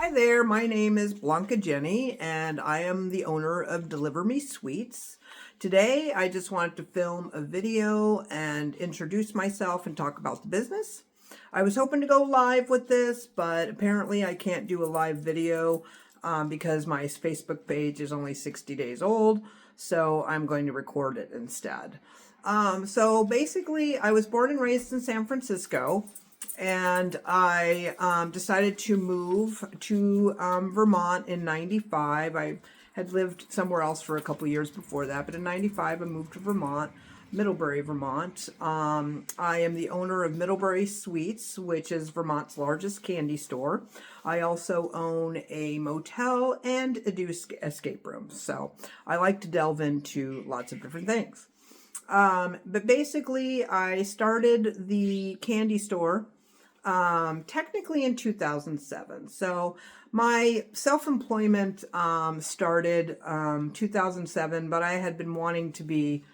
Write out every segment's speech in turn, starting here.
Hi there, my name is Blanca Jenne and I am the owner of Deliver Me Sweets. Today I just wanted to film a video and introduce myself and talk about the business. I was hoping to go live with this, but apparently I can't do a live video because my Facebook page is only 60 days old, so I'm going to record it instead. So basically I was born and raised in San Francisco. And I decided to move to Vermont in 95. I had lived somewhere else for a couple years before that, but in 95 I moved to Vermont, Middlebury, Vermont. I am the owner of Middlebury Sweets, which is Vermont's largest candy store. I also own a motel and do escape rooms, so I like to delve into lots of different things. But basically, I started the candy store technically in 2007. So my self-employment started 2007, but I had been wanting to be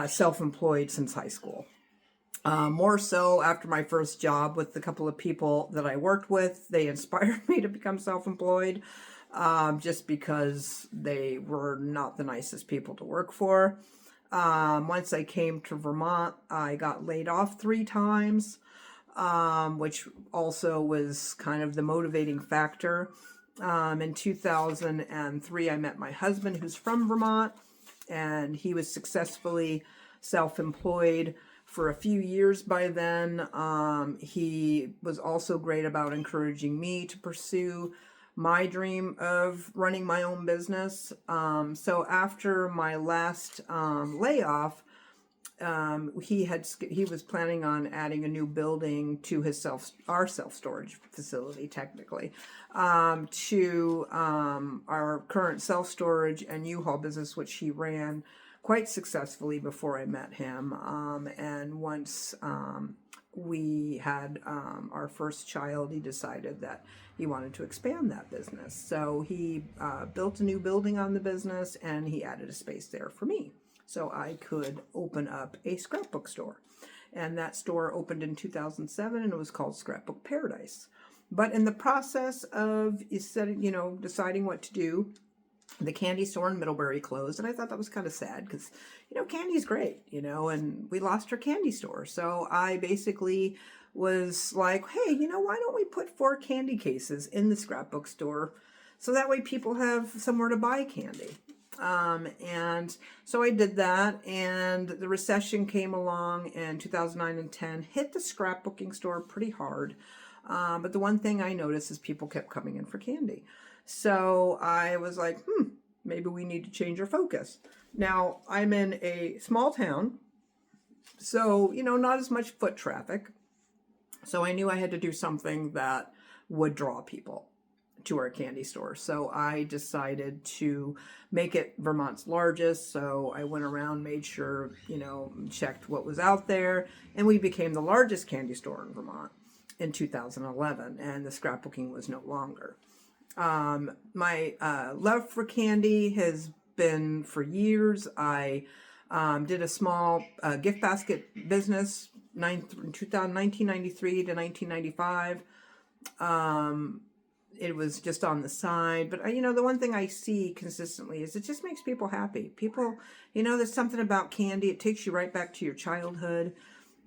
self-employed since high school. More so after my first job with the couple of people that I worked with. They inspired me to become self-employed just because they were not the nicest people to work for. Once I came to Vermont, I got laid off 3 times. Which also was kind of the motivating factor. In 2003, I met my husband, who's from Vermont, and he was successfully self-employed for a few years by then. He was also great about encouraging me to pursue my dream of running my own business. So after my last layoff, he was planning on adding a new building to our self-storage facility, technically, to our current self-storage and U-Haul business, which he ran quite successfully before I met him. And once we had our first child, he decided that he wanted to expand that business. So he built a new building on the business, and he added a space there for me, so I could open up a scrapbook store. And that store opened in 2007, and it was called Scrapbook Paradise. But in the process of deciding what to do, the candy store in Middlebury closed, and I thought that was kind of sad because, candy's great, and we lost our candy store. So I basically was like, hey, why don't we put 4 candy cases in the scrapbook store so that way people have somewhere to buy candy. And so I did that, and the recession came along in 2009 and 10, hit the scrapbooking store pretty hard. But the one thing I noticed is people kept coming in for candy. So I was like, maybe we need to change our focus. Now, I'm in a small town, so, not as much foot traffic. So I knew I had to do something that would draw people to our candy store. So I decided to make it Vermont's largest. So I went around, made sure, checked what was out there, and we became the largest candy store in Vermont in 2011, and the scrapbooking was no longer. My love for candy has been for years. I did a small gift basket business 1993 to 1995. It was just on the side. But, the one thing I see consistently is it just makes people happy. People, there's something about candy. It takes you right back to your childhood.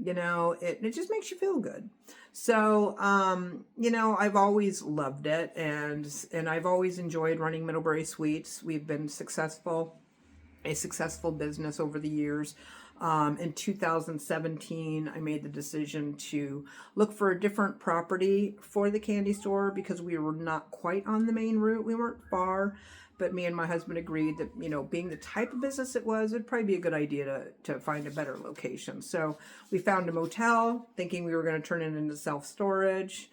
It just makes you feel good. So, I've always loved it. And I've always enjoyed running Middlebury Sweets. We've been a successful business over the years. In 2017, I made the decision to look for a different property for the candy store because we were not quite on the main route. We weren't far, but me and my husband agreed that, being the type of business it was, it'd probably be a good idea to find a better location. So we found a motel, thinking we were going to turn it into self-storage,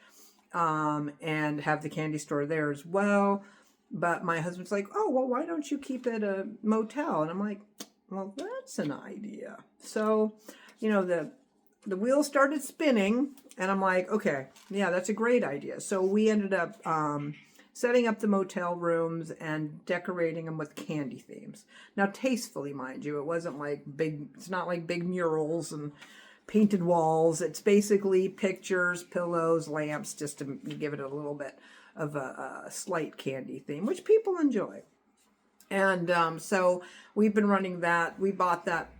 and have the candy store there as well. But my husband's like, oh, well, why don't you keep it a motel? And I'm like, well, that's an idea. So, the wheels started spinning, and I'm like, okay, yeah, that's a great idea. So we ended up setting up the motel rooms and decorating them with candy themes. Now, tastefully, mind you, it wasn't like it's not like big murals and painted walls. It's basically pictures, pillows, lamps, just to give it a little bit of a slight candy theme, which people enjoy. And so we've been running that. We bought that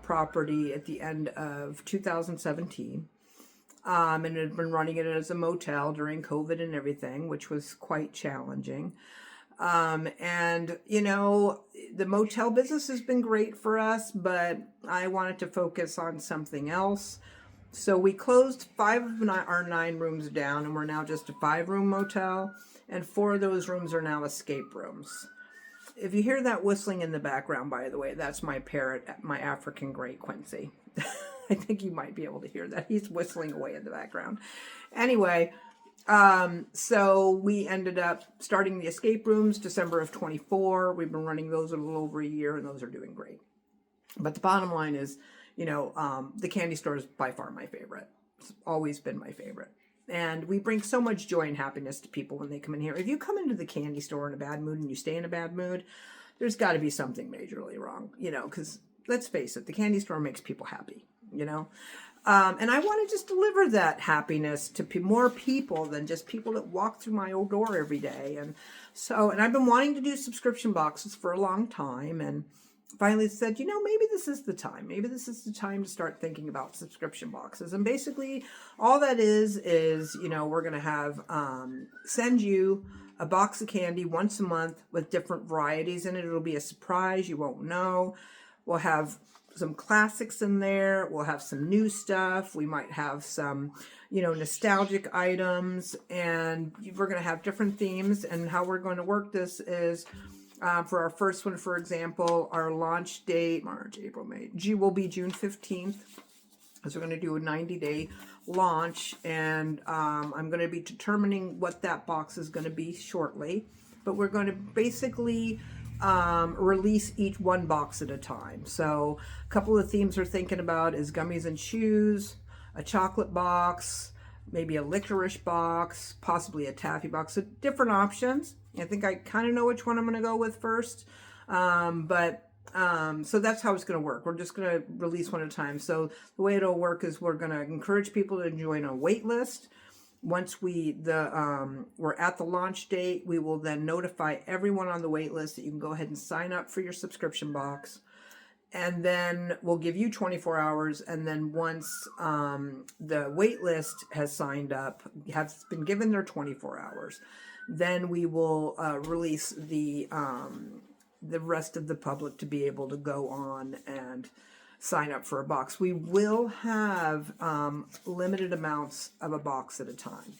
property at the end of 2017. And had been running it as a motel during COVID and everything, which was quite challenging. And, you know, the motel business has been great for us, but I wanted to focus on something else. So we closed 5 of our 9 rooms down, and we're now just a 5-room motel, and 4 of those rooms are now escape rooms. If you hear that whistling in the background, by the way, that's my parrot, my African gray Quincy. I think you might be able to hear that. He's whistling away in the background. Anyway, so we ended up starting the escape rooms December of 24. We've been running those a little over a year, and those are doing great. But the bottom line is, you know, the candy store is by far my favorite. It's always been my favorite. And we bring so much joy and happiness to people when they come in here. If you come into the candy store in a bad mood and you stay in a bad mood, there's got to be something majorly wrong, you know, because let's face it, the candy store makes people happy, you know. And I want to just deliver that happiness to more people than just people that walk through my old door every day. And so, and I've been wanting to do subscription boxes for a long time, and finally said, you know, maybe this is the time. Maybe this is the time to start thinking about subscription boxes. And basically, all that is, you know, we're going to have, send you a box of candy once a month with different varieties in it. It'll be a surprise. You won't know. We'll have some classics in there. We'll have some new stuff. We might have some, you know, nostalgic items. And we're going to have different themes. And how we're going to work this is, for our first one, for example, our launch date, March, April, May, will be June 15th. So we're going to do a 90-day launch, and I'm going to be determining what that box is going to be shortly. But we're going to basically release each one box at a time. So a couple of themes we're thinking about is gummies and chews, a chocolate box, maybe a licorice box, possibly a taffy box. So different options. I think I kind of know which one I'm going to go with first. So that's how it's going to work. We're just going to release one at a time. So the way it'll work is we're going to encourage people to join a wait list. Once we're at the launch date, we will then notify everyone on the wait list that you can go ahead and sign up for your subscription box. And then we'll give you 24 hours. And then once the wait list has signed up, has been given their 24 hours, then we will release the rest of the public to be able to go on and sign up for a box. We will have limited amounts of a box at a time.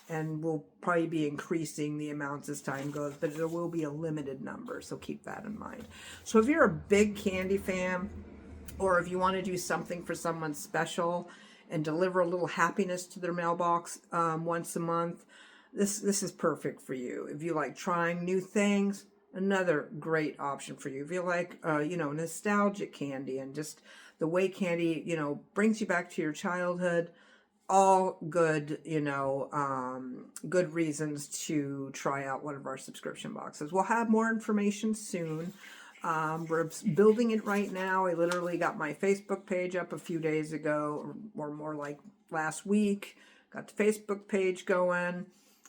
And we'll probably be increasing the amounts as time goes, but there will be a limited number, so keep that in mind. So if you're a big candy fan, or if you want to do something for someone special and deliver a little happiness to their mailbox once a month, this is perfect for you. If you like trying new things, another great option for you. If you like, you know, nostalgic candy and just the way candy, you know, brings you back to your childhood, all good, you know, good reasons to try out one of our subscription boxes. We'll have more information soon. We're building it right now. I literally got my Facebook page up a few days ago, or more like last week. Got the Facebook page going.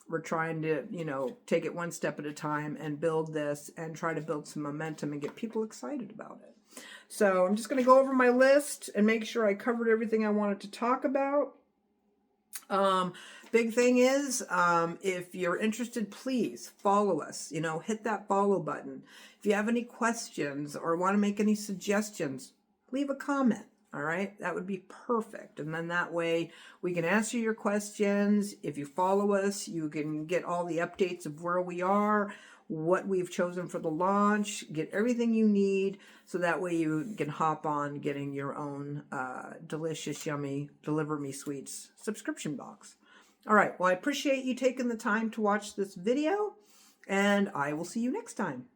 We're trying to, you know, take it one step at a time and build this and try to build some momentum and get people excited about it. So I'm just going to go over my list and make sure I covered everything I wanted to talk about. Big thing is, if you're interested, please follow us, you know, hit that follow button. If you have any questions or want to make any suggestions, leave a comment. All right. That would be perfect. And then that way we can answer your questions. If you follow us, you can get all the updates of where we are, what we've chosen for the launch, get everything you need. So that way you can hop on getting your own delicious, yummy Deliver Me Sweets subscription box. All right. Well, I appreciate you taking the time to watch this video, and I will see you next time.